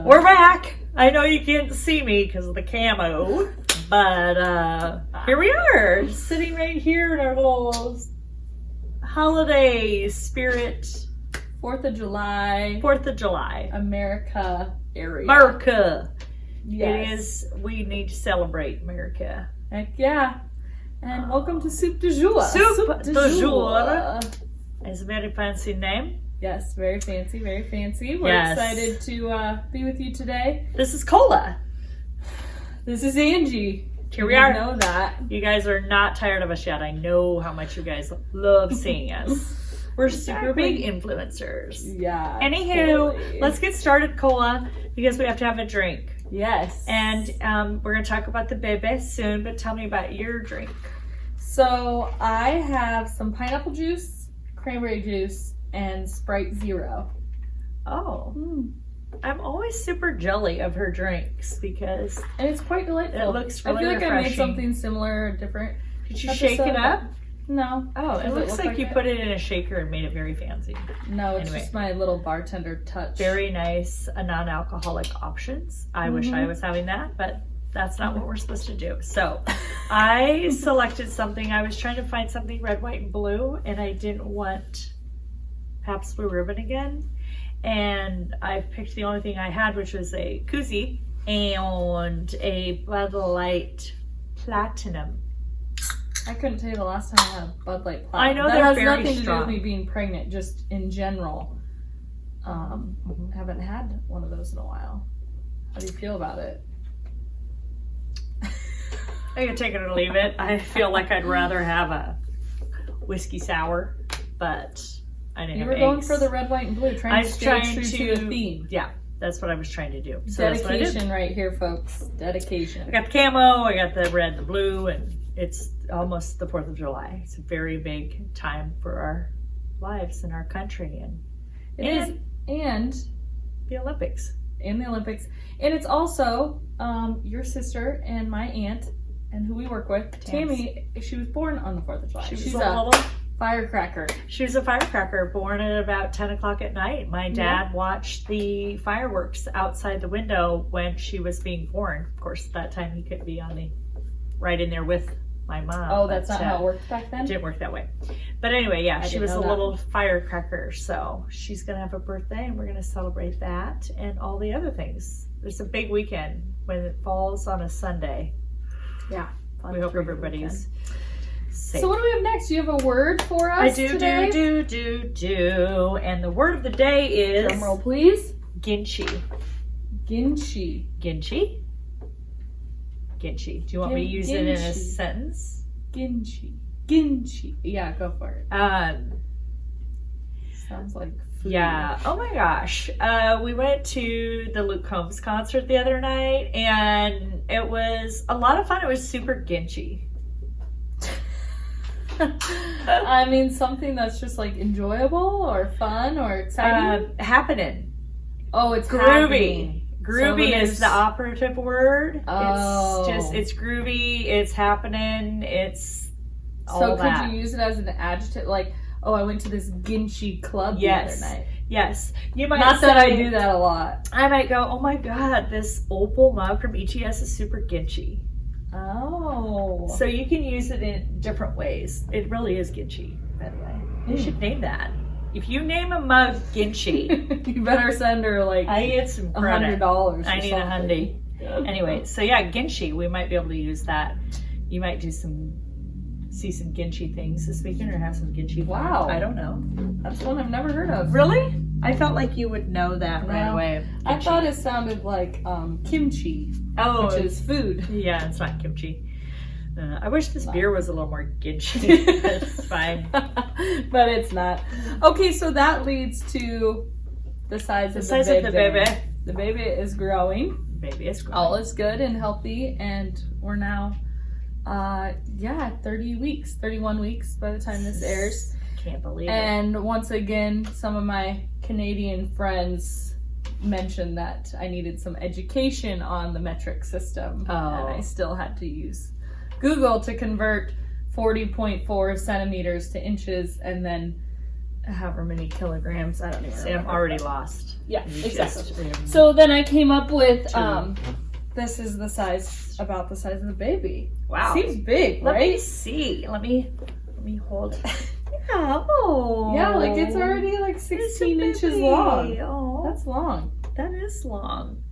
We're back. I know you can't see me because of the camo, but here we are, sitting right here in our little holiday spirit. 4th of July. America area. America. Yes. It is. We need to celebrate America. Heck yeah. And welcome to SoopDuhZhoor. SoopDuhZhoor. It's a very fancy name. Yes, very fancy, very fancy. We're excited to be with you today. This is Cola. This is Angie. Here we are. You know that. You guys are not tired of us yet. I know how much you guys love seeing us. We're super big influencers. Yeah. Anywho, totally. let's get started, Cola, because we have to have a drink. Yes. And we're going to talk about the bebe soon, but tell me about your drink. So I have some pineapple juice, cranberry juice, and Sprite Zero. Oh. I'm always super jelly of her drinks because... And it's quite delightful. It looks really refreshing. I made something similar or different. Did you shake it up? No. Oh, it looks like you put it in a shaker and made it very fancy. No, it's just my little bartender touch. Very nice non-alcoholic options. I wish I was having that, but that's not what we're supposed to do. So I selected something. I was trying to find something red, white, and blue, and I didn't want Pabst Blue Ribbon again. And I picked the only thing I had, which was a koozie and a Bud Light Platinum. I couldn't tell you the last time I had a Bud Light Platinum. I know that they're has very nothing strong. to do with me being pregnant, just in general. Haven't had one of those in a while. How do you feel about it? I can take it or leave it. I feel like I'd rather have a whiskey sour, but I didn't have eggs. You were going for the red, white, and blue, trying to stay true to the theme. Yeah, that's what I was trying to do. So dedication right here, folks. Dedication. I got the camo, I got the red, the blue, and it's almost the 4th of July. It's a very big time for our lives in our country. And the Olympics. And the Olympics. And it's also your sister and my aunt, and who we work with, Tammy. She was born on the 4th of July. She's a little firecracker. She was a firecracker, born at about 10 o'clock at night. My dad watched the fireworks outside the window when she was being born. Of course, at that time he couldn't be right in there with my mom. Oh, that's not how it worked back then? Didn't work that way. But anyway, she was a little firecracker. So she's going to have a birthday, and we're going to celebrate that and all the other things. It's a big weekend when it falls on a Sunday. Yeah. We hope everybody's safe. So what do we have next? Do you have a word for us I do. And the word of the day is... Drum roll, please. Ginchi. Ginchi. Ginchi? Ginchi. Do you want me to use it in a sentence? Ginchi. Ginchi. Yeah, go for it. Sounds like food. Yeah. Oh my gosh. We went to the Luke Combs concert the other night, and it was a lot of fun. It was super Ginchi. I mean, something that's just like enjoyable or fun or exciting. Happening. Oh, it's groovy. happening. Groovy is the operative word. Oh. It's groovy. It's happening. It's all so that. Could you use it as an adjective? Like, oh, I went to this Ginchi club the other night. Yes. You might Not that I do that a lot. I might go, oh my God, this opal mug from ETS is super Ginchi. Oh. So you can use it in different ways. It really is Ginchi, by the way. You should name that. If you name a mug Ginchi, you better send her like I get some credit. $100. I need a hundy. Anyway, so yeah, Ginchi. We might be able to use that. You might see some Ginchi things this weekend, or have some Ginchi. Wow. I don't know. That's one I've never heard of. Really? I felt like you would know that right away. I thought it sounded like kimchi, which is food. Yeah, it's not kimchi. I wish this beer was a little more Ginchi. It's fine. But it's not. Okay, so that leads to the size of the baby. The baby is growing. Baby is growing. All is good and healthy, and we're now 31 weeks by the time this airs. Can't believe it. And once again, some of my Canadian friends mentioned that I needed some education on the metric system. Oh. And I still had to use Google to convert 40.4 centimeters to inches, and then however many kilograms. I don't even See, I'm remember. already lost. Yeah, You exactly. just- So then I came up with, this is the size, about the size of the baby. Wow. Seems big, Let me right? see. Let me hold. Yeah. Oh. Yeah, like it's already like 16 inches long. Oh, That's long. that is long.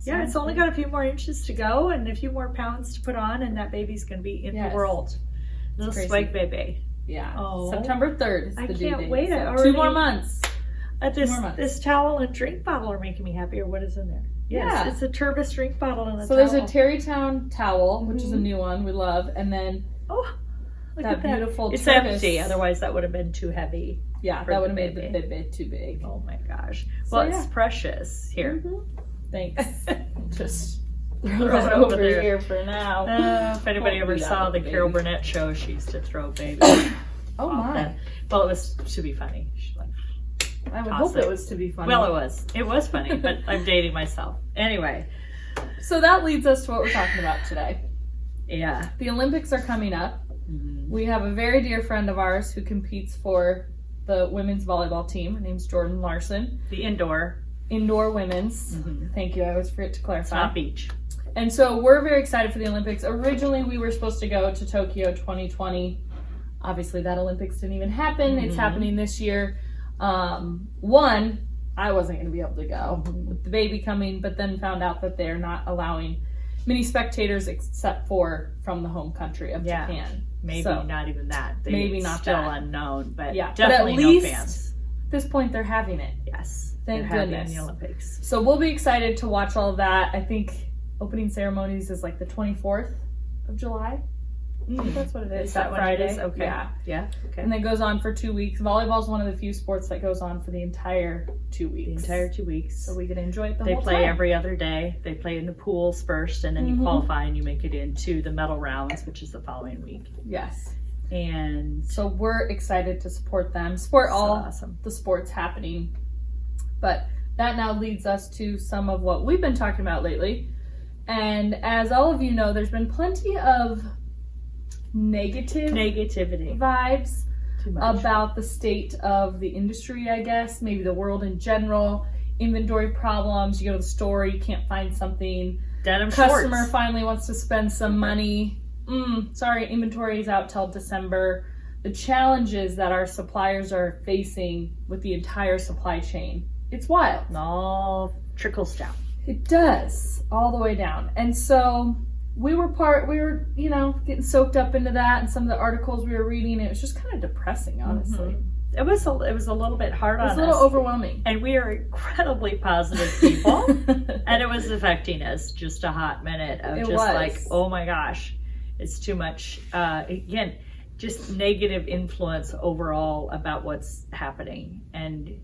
Yeah, Sounds it's only good. got a few more inches to go and a few more pounds to put on, and that baby's going to be in Yes. the world. Little crazy. spike baby. Yeah. Oh. September 3rd is I the due can't date. wait. I So already- 2 more months. This More months. this towel and drink bottle are making me happy. Or what is in there? Yes, Yeah. it's a Turbis drink bottle and a So towel. there's a Terrytown towel, which is a Mhm. new one we love, and then Oh, look that at that. beautiful It's Turbis. empty. Otherwise, that would have been too heavy. Yeah, for that the would have made the baby. baby too big. Oh my gosh. So, Well, yeah. it's precious. Here. Mhm. Thanks. Just throw Throw that it over over there. here for now. If anybody Won't ever be that saw the with the Carol baby. Burnett show, she used to throw babies. Oh off my. that. Well, it was to be funny. She like, I would toss hope it. it was to be funny. well, it was. It was funny, but I'm dating myself. Anyway, So that leads us to what we're talking about today. yeah. The Olympics are coming up. Mhm. We have a very dear friend of ours who competes for the women's volleyball team. Her name's Jordan Larson. The indoor. Indoor women's. Mhm. Thank you. I always forget to It's clarify. not beach. And so we're very excited for the Olympics. Originally, we were supposed to go to Tokyo 2020. Obviously, that Olympics didn't even happen. It's Mhm. happening this year. One, I wasn't going to be able to go with the baby coming, but then found out that they're not allowing many spectators except for from the home country of Yeah. Japan. Maybe So, not even that. maybe not still that. unknown, but Yeah, but definitely at least- no fans. At this point, they're having it. Yes. Thank They're having goodness. the Olympics. So we'll be excited to watch all of that. I think opening ceremonies is like the 24th of July. I think that's what it is. Is that what it Friday? is? Okay. Yeah. Yeah. Okay. And then goes on for 2 weeks. Volleyball is one of the few sports that goes on for the entire 2 The weeks. entire 2 weeks. So we get to enjoy it the They whole play time. every other day. They play in the pools first, and then you Mhm. qualify and you make it into the medal rounds, which is the following week. Yes. And So we're excited to support them, support so all awesome. the sports happening. But that now leads us to some of what we've been talking about lately. And as all of you know, there's been plenty of negative Negativity. vibes Too much. about the state of the industry, I guess, maybe the world in general, inventory problems. You go to the store, you can't find something. Denim Customer shorts. finally wants to spend some money. Sorry, inventory is out till December. The challenges that our suppliers are facing with the entire supply chain. It's wild. It all trickles down. It does, all the way down. And so we were, getting soaked up into that and some of the articles we were reading. It was just kind of depressing, honestly. It was a little bit hard It was on a little us. overwhelming. And we are incredibly positive people. And it was affecting us just a hot minute of It just was. like, oh my gosh, it's too much. Again, just negative influence overall about what's happening. And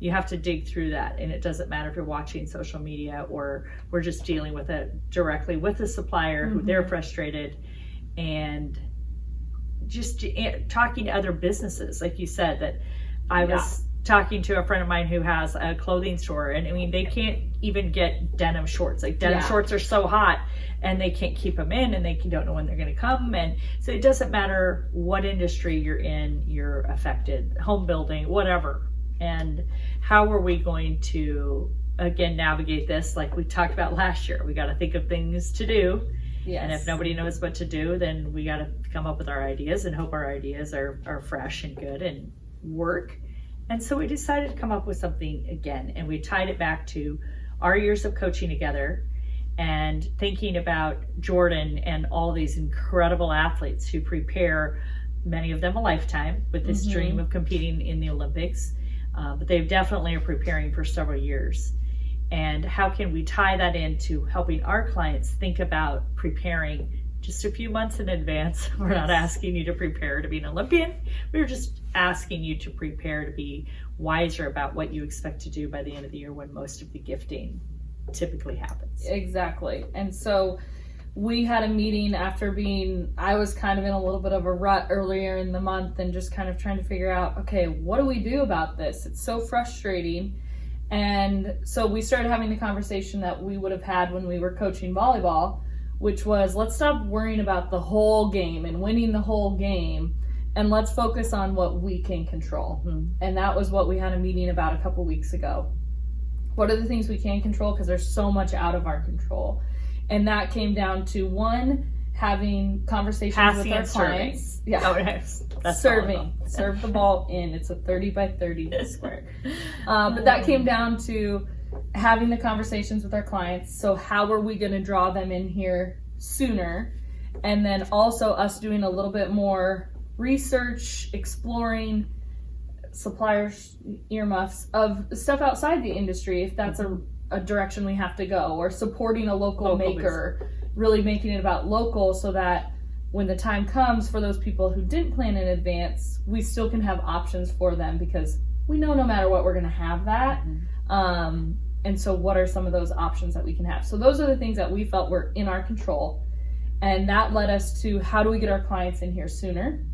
you have to dig through that. And it doesn't matter if you're watching social media or we're just dealing with it directly with the supplier who they're frustrated, and just talking to other businesses. Like you said, that I was talking to a friend of mine who has a clothing store, and I mean, they can't even get denim shorts. Like denim shorts are so hot and they can't keep them in, and they don't know when they're going to come. And so it doesn't matter what industry you're in, you're affected, home building, whatever. And how are we going to, again, navigate this? Like we talked about last year, we got to think of things to do. Yes. And if nobody knows what to do, then we got to come up with our ideas and hope our ideas are fresh and good and work. And so we decided to come up with something again, and we tied it back to our years of coaching together and thinking about Jordan and all these incredible athletes who prepare, many of them a lifetime, with this dream of competing in the Olympics. But they definitely are preparing for several years. And how can we tie that into helping our clients think about preparing just a few months in advance? We're not asking you to prepare to be an Olympian. We're just asking you to prepare to be wiser about what you expect to do by the end of the year when most of the gifting typically happens. Exactly. And so we had a meeting after I was kind of in a little bit of a rut earlier in the month and just kind of trying to figure out, okay, what do we do about this? It's so frustrating. And so we started having the conversation that we would have had when we were coaching volleyball, which was, let's stop worrying about the whole game and winning the whole game, and let's focus on what we can control. And that was what we had a meeting about a couple weeks ago. What are the things we can control? Because there's so much out of our control. And that came down to, one, having conversations Passing with our and clients. serving. Yeah. Oh, yes. That's Serving. Serve the ball in. It's a 30 by 30 square. But that came down to having the conversations with our clients. So how are we going to draw them in here sooner? And then also us doing a little bit more research, exploring suppliers' earmuffs of stuff outside the industry, if that's a direction we have to go, or supporting a local maker, really making it about local, so that when the time comes for those people who didn't plan in advance, we still can have options for them, because we know no matter what, we're going to have that. And so what are some of those options that we can have? So those are the things that we felt were in our control. And that led us to, how do we get our clients in here sooner?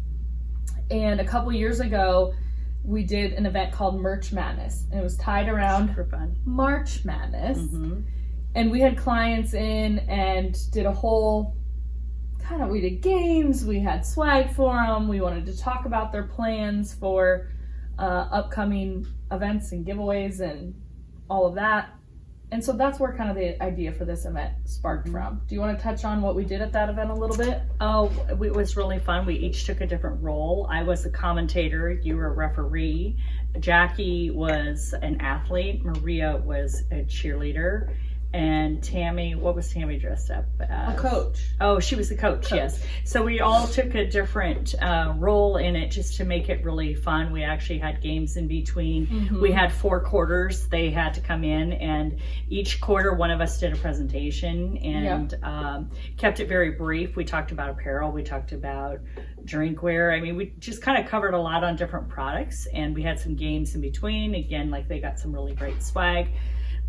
And a couple years ago, we did an event called Merch Madness, and it was tied around Super fun. March Madness. And we had clients in and did a whole we did games, we had swag for them, we wanted to talk about their plans for upcoming events and giveaways and all of that. And so that's where kind of the idea for this event sparked from. Do you want to touch on what we did at that event a little bit? Oh, it was really fun. We each took a different role. I was a commentator, you were a referee, Jackie was an athlete, Maria was a cheerleader, and Tammy, what was Tammy dressed up as? A coach. Oh, she was the coach, yes. So we all took a different role in it just to make it really fun. We actually had games in between. We had 4 quarters. They had to come in, and each quarter one of us did a presentation and kept it very brief. We talked about apparel. We talked about drinkware. I mean, we just kind of covered a lot on different products, and we had some games in between. Again, like they got some really great swag.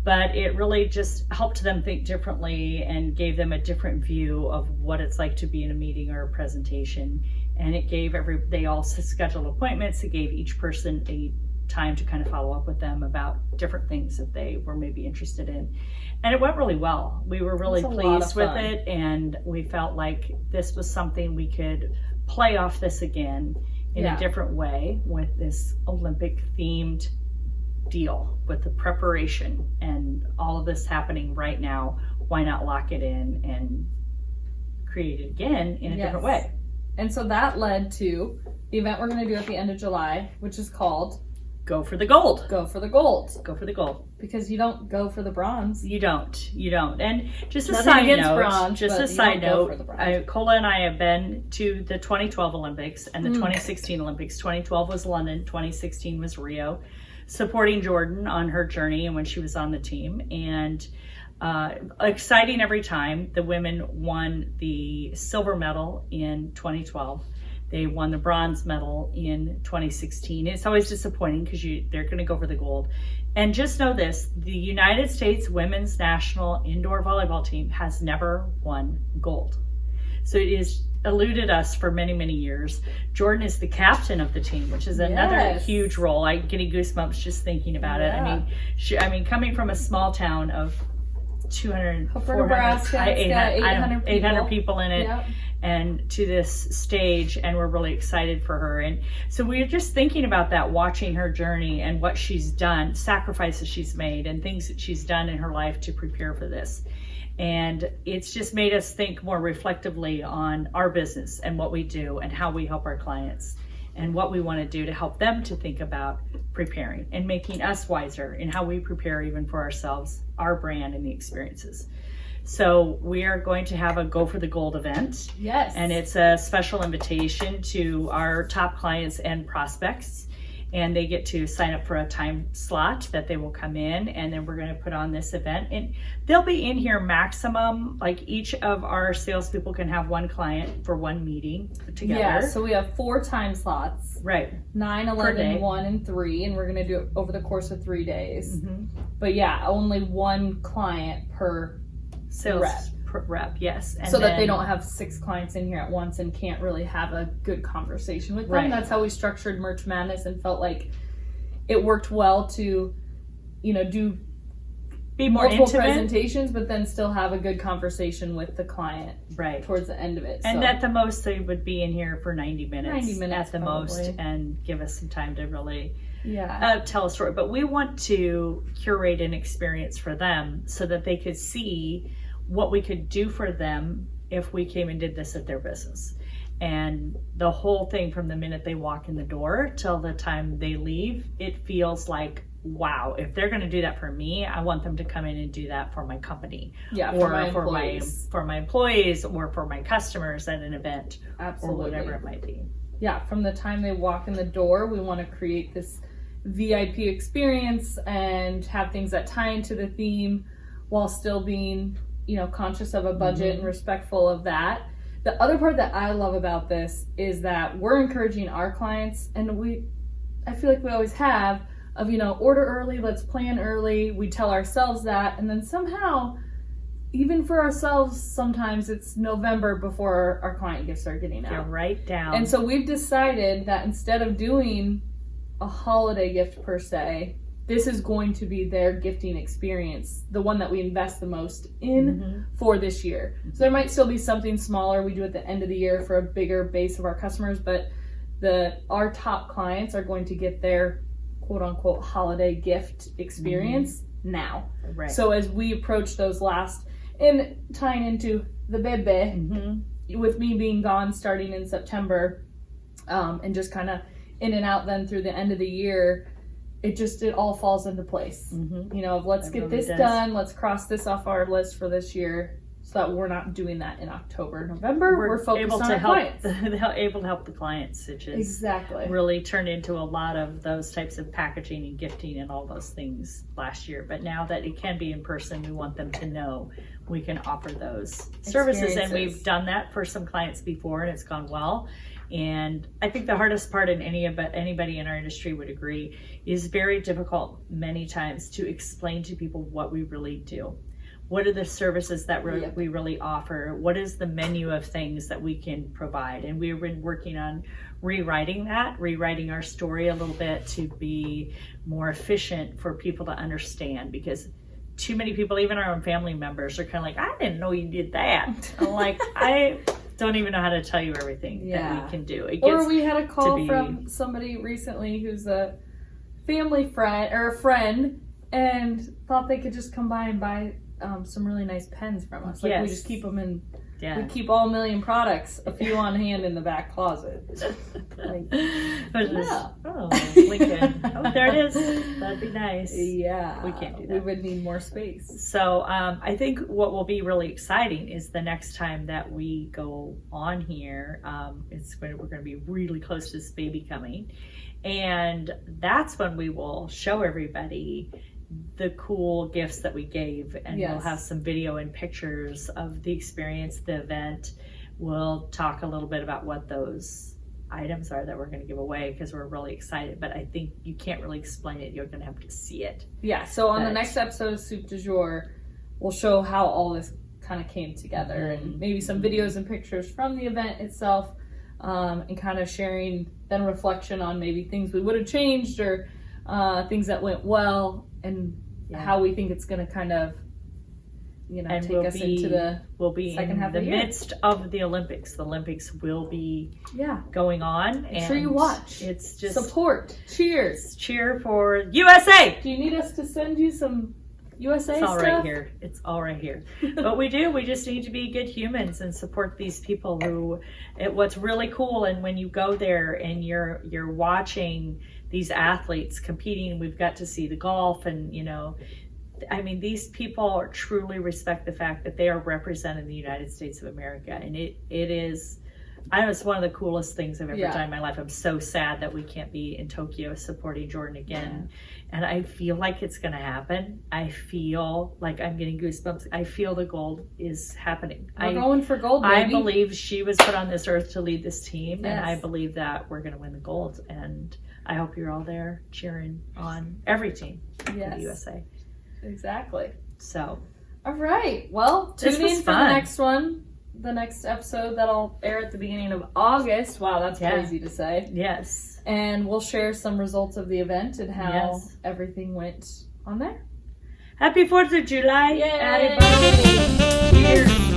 But it really just helped them think differently and gave them a different view of what it's like to be in a meeting or a presentation. And it gave they all scheduled appointments. It gave each person a time to kind of follow up with them about different things that they were maybe interested in. And it went really well. We were really pleased with it, and we felt like this was something we could play off this again in a different way with this Olympic themed deal, with the preparation and all of this happening right now. Why not lock it in and create it again in a different way? And so that led to the event we're going to do at the end of July, which is called Go for the Gold. Go for the Gold. Go for the Gold. Because you don't go for the bronze. You don't. And just a Nothing side against note, bronze, just but a you side don't go for note, the bronze. Cola and I have been to the 2012 Olympics and the 2016 Olympics. 2012 was London, 2016 was Rio, supporting Jordan on her journey and when she was on the team. And exciting every time. The women won the silver medal in 2012. They won the bronze medal in 2016. It's always disappointing because they're going to go for the gold. And just know this, the United States women's national indoor volleyball team has never won gold. So it is eluded us for many, many years. Jordan is the captain of the team, which is another huge role. I'm getting goosebumps just thinking about it. I mean, coming from a small town of 200, 400, 800 people in it, and to this stage, and we're really excited for her. And so we're just thinking about that, watching her journey and what she's done, sacrifices she's made, and things that she's done in her life to prepare for this. And it's just made us think more reflectively on our business and what we do and how we help our clients and what we want to do to help them to think about preparing and making us wiser in how we prepare even for ourselves, our brand, and the experiences. So we are going to have a Go for the Gold event. Yes. And it's a special invitation to our top clients and prospects. And they get to sign up for a time slot that they will come in, and then we're going to put on this event. And they'll be in here maximum, like each of our salespeople can have one client for one meeting together. Yeah, so we have 4 time slots. Right. 9, 11, 1, and 3, and we're going to do it over the course of 3 days. But yeah, only one client per sales rep. Rep, yes. And so that they don't have 6 clients in here at once and can't really have a good conversation with them. Right. That's how we structured Merch Madness, and felt like it worked well to, do be more multiple intimate. presentations, but then still have a good conversation with the client Right. towards the end of it. And So, at the most, they would be in here for 90 minutes. 90 minutes at the probably. most, and give us some time to really yeah. tell a story. But we want to curate an experience for them so that they could see what we could do for them if we came and did this at their business. And the whole thing from the minute they walk in the door till the time they leave, it feels like, wow, if they're going to do that for me, I want them to come in and do that for my company, Yeah, or for my employees. for my employees, or for my customers at an event, Absolutely. or whatever it might be. Yeah, from the time they walk in the door, we want to create this VIP experience and have things that tie into the theme while still being, conscious of a budget and respectful of that. The other part that I love about this is that we're encouraging our clients, and I feel like we always have, of, order early, let's plan early. We tell ourselves that, and then somehow, even for ourselves, sometimes it's November before our client gifts are getting out. You're right down. And so we've decided that instead of doing a holiday gift per se, this is going to be their gifting experience, the one that we invest the most in for this year. So there might still be something smaller we do at the end of the year for a bigger base of our customers, but our top clients are going to get their quote unquote holiday gift experience now. Right. So as we approach those last, and tying into the bebe, with me being gone starting in September, and just kind of in and out then through the end of the year, it all falls into place. Let's get this done, let's cross this off our list for this year, so that we're not doing that in October, November. We're focused on our clients. Able to help the clients, which is exactly really turned into a lot of those types of packaging and gifting and all those things last year. But now that it can be in person, we want them to know we can offer those services, and we've done that for some clients before, and it's gone well. And I think the hardest part, in anybody in our industry would agree, is very difficult many times to explain to people what we really do. What are the services that we really offer? What is the menu of things that we can provide? And we've been working on rewriting our story a little bit to be more efficient for people to understand, because too many people, even our own family members, are kind of like, I didn't know you did that. I'm like, I don't even know how to tell you everything that we can do. Or we had a call from somebody recently who's a family friend or a friend, and thought they could just come by and buy some really nice pens from us. Like we just keep them in. Yeah. We keep all million products, a few on hand in the back closet. Lincoln. Oh, there it is. That'd be nice. Yeah. We can't do that. We would need more space. So I think what will be really exciting is the next time that we go on here, we're going to be really close to this baby coming. And that's when we will show everybody the cool gifts that we gave, and we'll have some video and pictures of the experience, the event. We'll talk a little bit about what those items are that we're going to give away, because we're really excited, but I think you can't really explain it. You're going to have to see it. Yeah, so on the next episode of SoopDuhZhoor, we'll show how all this kind of came together, and maybe some videos and pictures from the event itself, and kind of sharing then reflection on maybe things we would have changed, or things that went well, and how we think it's going to kind of, take us into the second half of the year. Midst of the Olympics. The Olympics will be going on. Make sure you watch. It's just support. Cheers. Cheer for USA. Do you need us to send you some USA stuff? It's all right here. But we just need to be good humans and support these people what's really cool. And when you go there and you're watching these athletes competing, we've got to see the golf, and these people truly respect the fact that they are representing the United States of America, and it is, it's one of the coolest things I've ever done in my life. I'm so sad that we can't be in Tokyo supporting Jordan again, and I feel like it's going to happen. I feel like I'm getting goosebumps. I feel the gold is happening. We're going for gold, baby. I believe she was put on this earth to lead this team, and I believe that we're going to win the gold, and I hope you're all there cheering on every team for the USA. Exactly. So, all right. Well, tune in for the next one, the next episode that'll air at the beginning of August. Wow, that's crazy to say. Yes. And we'll share some results of the event and how everything went on there. Happy 4th of July, Yay! everybody. Cheers.